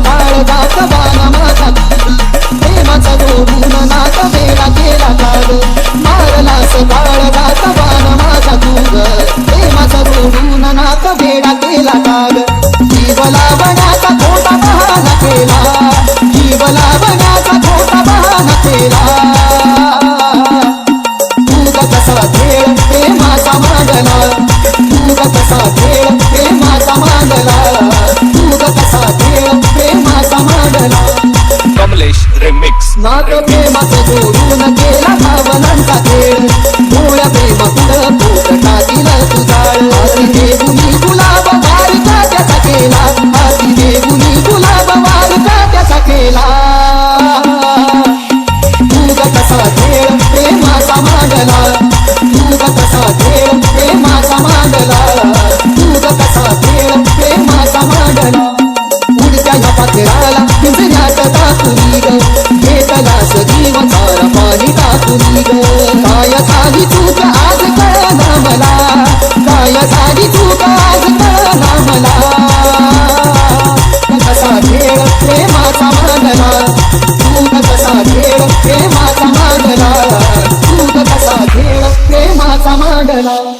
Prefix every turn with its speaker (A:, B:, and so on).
A: काळजात बाणा माझा प्रेमाचा जोडून नाक वेडा केला काग मारलास काळजात बाणा माझा तूग प्रेमाचा जोडून नाक वेडा केला काग जीव लावण्याचा खोटा बहाणा केला जीव लावण्याचा खोटा बहाणा केला तूग कसा खेळ प्रेमाचा मांडला तूग कसा खेळ प्रेमाचा मांडला तूग कसा खेळ प्रेमाचा मांडला
B: कमलेश रिमिक्स
A: नाक प्रेमाचं जोडून केला भावनांचा खेळ भोळ्या प्रेमापुढं पोपटातील तुझाळ आधी देऊनी गुलाब वार का त्याचा केला आधी देऊनी गुलाब वार का त्याचा केला तूग कसा खेळ प्रेमाचा मांडला तूग कसा खेळ प्रेमाचा मांडला तूग कसा खेळ प्रेमाचा मांडला उडत्या ह्या पाखराला पिंजऱ्यात टाकूनी ग घेतलास जीव चारा पाणी टाकूनी ग काय झाली चूक आज कळना मला काय झाली चूक आज कळना मला कसा खेळ प्रेमाचा मांडला तूग कसा खेळ प्रेमाचा मांडला तूग कसा खेळ प्रेमाचा मांडला